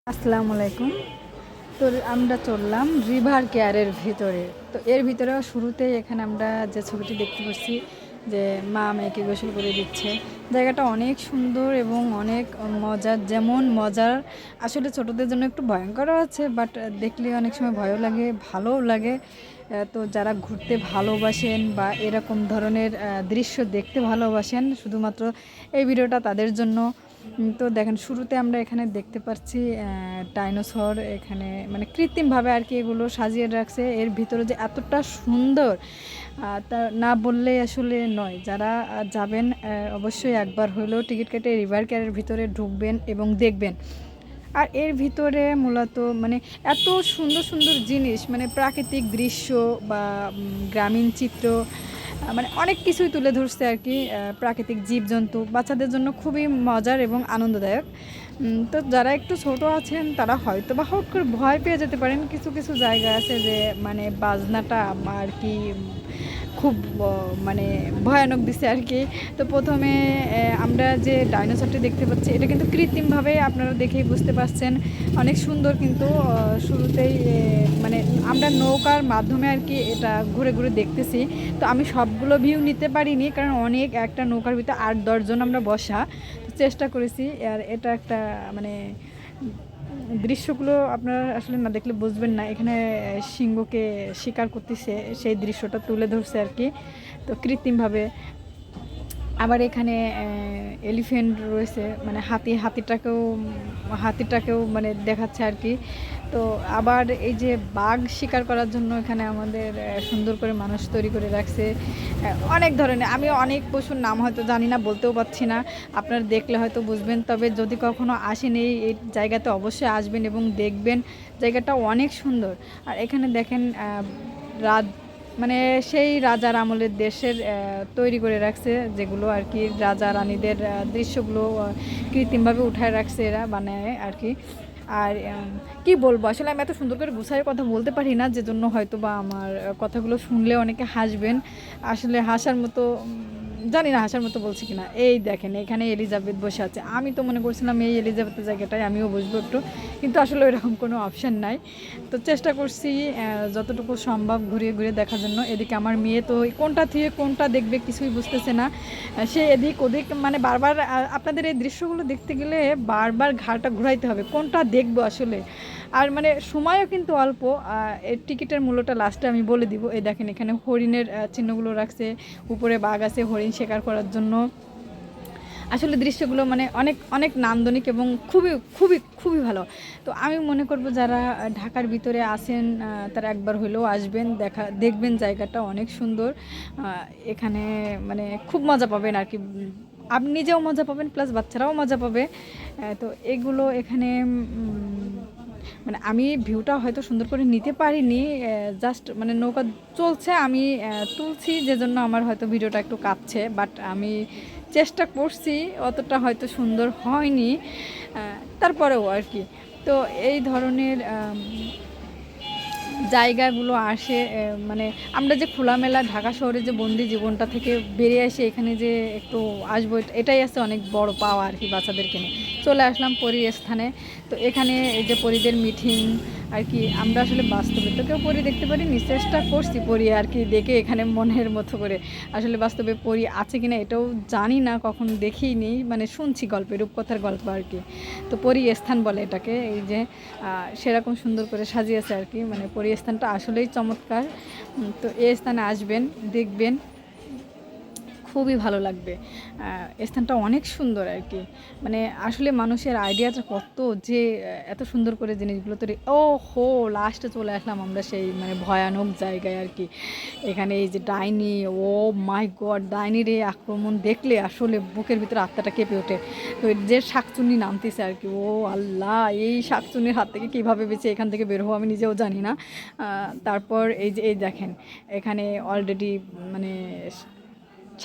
আসসালামু আলাইকুম। তো আমরা চললাম রিভার কেয়ারের ভিতরে। তো এর ভিতরেও শুরুতেই এখানে আমরা যে ছবিটি দেখতে পাচ্ছি যে মা মেয়েকে গোসল করে দিচ্ছে। জায়গাটা অনেক সুন্দর এবং অনেক মজার। যেমন মজার, আসলে ছোটদের জন্য একটু ভয়ঙ্করও আছে, বাট দেখলে অনেক সময় ভয়ও লাগে, ভালোও লাগে। তো যারা ঘুরতে ভালোবাসেন বা এরকম ধরনের দৃশ্য দেখতে ভালোবাসেন, শুধুমাত্র এই ভিডিওটা তাদের জন্য। তো দেখেন, শুরুতে আমরা এখানে দেখতে পাচ্ছি ডাইনোসর। এখানে মানে কৃত্রিমভাবে আর কি এগুলো সাজিয়ে রাখছে। এর ভিতরে যে এতটা সুন্দর তা না বললেই আসলে নয়। যারা যাবেন অবশ্যই একবার হলেও টিকিট কেটে রিভার কেয়ারের ভিতরে ঢুকবেন এবং দেখবেন। আর এর ভিতরে মূলত মানে এত সুন্দর সুন্দর জিনিস, মানে প্রাকৃতিক দৃশ্য বা গ্রামীণ চিত্র, মানে অনেক কিছুই তুলে ধরছে আর কি। প্রাকৃতিক জীবজন্তু বাচ্চাদের জন্য খুবই মজার এবং আনন্দদায়ক। তো যারা একটু ছোট আছেন তারা হয়তো বা হট করে ভয় পেয়ে যেতে পারেন। কিছু কিছু জায়গা আছে যে মানে বাজনাটা আর কি খুব মানে ভয়ানক দিছে আর কি। তো প্রথমে আমরা যে ডাইনোসরটি দেখতে পাচ্ছি, এটা কিন্তু কৃত্রিমভাবে, আপনারা দেখেই বুঝতে পারছেন, অনেক সুন্দর। কিন্তু শুরুতেই মানে আমরা নৌকার মাধ্যমে আর কি এটা ঘুরে ঘুরে দেখতেছি। তো আমি সবগুলো ভিউ নিতে পারিনি, কারণ অনেক, একটা নৌকার ভিতরে 8-10 জন আমরা বসা। তো চেষ্টা করেছি। আর এটা একটা মানে দৃশ্যগুলো আপনারা আসলে না দেখলে বুঝবেন না। এখানে সিংহকে শিকার করতেছে, সেই দৃশ্যটা তুলে ধরছে আর কি, তো কৃত্রিমভাবে। আবার এখানে এলিফ্যান্ট রয়েছে, মানে হাতিটাকেও মানে দেখাচ্ছে আর কি। তো আবার এই যে বাঘ শিকার করার জন্য এখানে আমাদের সুন্দর করে মানুষ তৈরি করে রাখছে। অনেক ধরনের, আমি অনেক পশুর নাম হয়তো জানি না, বলতেও পারছি না, আপনারা দেখলে হয়তো বুঝবেন। তবে যদি কখনো আসেন এই জায়গাতে অবশ্যই আসবেন এবং দেখবেন। জায়গাটা অনেক সুন্দর। আর এখানে দেখেন রাত, মানে সেই রাজার আমলের দেশের তৈরি করে রাখছে, যেগুলো আর কি রাজা রানীদের দৃশ্যগুলো কৃত্রিমভাবে উঠায় রাখছে এরা বানায় আর কি। আর কি বলবো, আসলে আমি এত সুন্দর করে গুছায় কথা বলতে পারি না, যে জন্য হয়তো বা আমার কথাগুলো শুনলে অনেকে হাসবেন। আসলে হাসার মতো জানি না হাসার মতো বলছি কিনা। এই দেখেন, এখানে এলিজাবেথ বসে আছে। আমি তো মনে করছিলাম এই এলিজাবেথের জায়গাটায় আমিও বসবো একটু, কিন্তু আসলে ওইরকম কোনো অপশান নাই। তো চেষ্টা করছি যতটুকু সম্ভব ঘুরিয়ে ঘুরিয়ে দেখার জন্য। এদিকে আমার মেয়ে তো কোনটা থেকে কোনটা দেখবে কিছুই বুঝতেছে না। সে এদিক ওদিক মানে বারবার, আপনাদের এই দৃশ্যগুলো দেখতে গেলে বারবার ঘাড়টা ঘুরাইতে হবে, কোনটা দেখবো আসলে। আর মানে সময়ও কিন্তু অল্প। এর টিকিটের মূল্যটা লাস্টে আমি বলে দিব। এই দেখেন, এখানে হরিণের চিহ্নগুলো রাখছে, উপরে বাঘ আছে হরিণ শিকার করার জন্য। আসলে দৃশ্যগুলো মানে অনেক অনেক নান্দনিক এবং খুবই খুবই খুবই ভালো। তো আমি মনে করব যারা ঢাকার ভিতরে আছেন তারা একবার হলেও আসবেন, দেখবেন জায়গাটা অনেক সুন্দর। এখানে মানে খুব মজা পাবেন আর কি। আপনি নিজেও মজা পাবেন, প্লাস বাচ্চারাও মজা পাবে। তো এগুলো এখানে মানে আমি ভিউটা হয়তো সুন্দর করে নিতে পারিনি। জাস্ট মানে নৌকা চলছে, আমি তুলছি, যে জন্য আমার হয়তো ভিডিওটা একটু কাঁপছে, বাট আমি চেষ্টা করছি। অতটা হয়তো সুন্দর হয়নি, তারপরেও আর কি। তো এই ধরনের জায়গাগুলো আসে মানে আমরা যে খোলামেলা ঢাকা শহরে যে বন্দি জীবনটা থেকে বেরিয়ে এসে এখানে যে একটু আসবো, এটাই আছে অনেক বড় পাওয়া আর কি। বাচ্চাদেরকে নিয়ে চলে আসলাম পরীর স্থানে। তো এখানে এই যে পরীদের মিটিং আর কি, আমরা আসলে বাস্তবে তো কেউ পরী দেখতে পারিনি, চেষ্টা করছি পরী আর কি দেখে এখানে মনের মতো করে। আসলে বাস্তবে পরী আছে কিনা এটাও জানি না, কখন দেখিনি, মানে শুনছি গল্পে, রূপকথার গল্প আর কি। তো পরী স্থান বলে এটাকে। এই যে সেরকম সুন্দর করে সাজিয়েছে আর কি, মানে পরিস্থানটা আসলেই চমৎকার। তো এই স্থানে আসবেন, দেখবেন, খুবই ভালো লাগবে। স্থানটা অনেক সুন্দর আর কি। মানে আসলে মানুষের আইডিয়াটা কত যে এত সুন্দর করে জিনিসগুলো তৈরি। ও হো, লাস্টে চলে আসলাম আমরা সেই মানে ভয়ানক জায়গায় আর কি। এখানে এই যে ডাইনি, ও মাই গড, ডাইনির এই আক্রমণ দেখলে আসলে বুকের ভিতরে আত্মাটা কেঁপে ওঠে। তো যে শাকচুন্নি নামতেছে আর কি, ও আল্লাহ, এই শাকচুন্নির হাত থেকে কীভাবে বেঁচে এখান থেকে বের হবো আমি নিজেও জানি না। তারপর এই যে এই দেখেন, এখানে অলরেডি মানে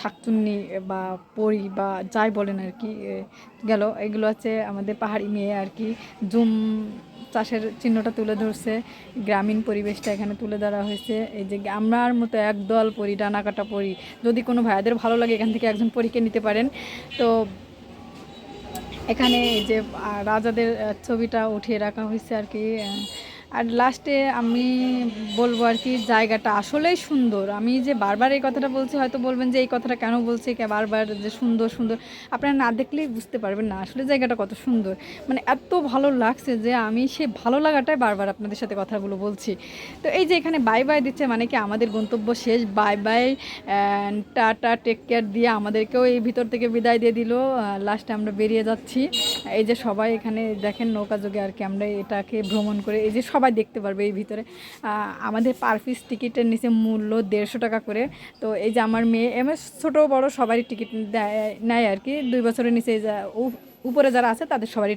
শাকচুন্নি বা পরি বা যাই বলেন আর কি গেল। এগুলো আছে আমাদের পাহাড়ি মেয়ে আর কি। জুম চাষের চিহ্নটা তুলে ধরছে, গ্রামীণ পরিবেশটা এখানে তুলে ধরা হয়েছে। এই যে আমার মতো একদল পরি, ডানা কাটা পরি। যদি কোনো ভাইয়াদের ভালো লাগে এখান থেকে একজন পরীকে নিতে পারেন। তো এখানে এই যে রাজাদের ছবিটা উঠিয়ে রাখা হয়েছে আর কি। আর লাস্টে আমি বলবো আর কি, জায়গাটা আসলেই সুন্দর। আমি যে বারবার এই কথাটা বলছি, হয়তো বলবেন যে এই কথাটা কেন বলছি বারবার, যে সুন্দর সুন্দর, আপনারা না দেখলেই বুঝতে পারবেন না আসলে জায়গাটা কত সুন্দর। মানে এত ভালো লাগছে যে আমি সে ভালো লাগাটাই বারবার আপনাদের সাথে কথাগুলো বলছি। তো এই যে এখানে বাই বাই দিচ্ছে, মানে কি আমাদের গন্তব্য শেষ, bye bye, tata, take care দিয়ে আমাদেরকেও এই ভিতর থেকে বিদায় দিয়ে দিল। লাস্টে আমরা বেরিয়ে যাচ্ছি। এই যে সবাই এখানে দেখেন নৌকা যোগে আর কি আমরা এটাকে ভ্রমণ করে, এই যে সবাই দেখতে পারবে এই ভিতরে। আমাদের পার পিস টিকিটের নিচে মূল্য 150 টাকা করে। তো এই যে আমার মেয়ে এমএস ছোটো বড় সবারই টিকিট নেয় আর কি, 2 বছরের নিচে উপরে যারা আছে তাদের সবারই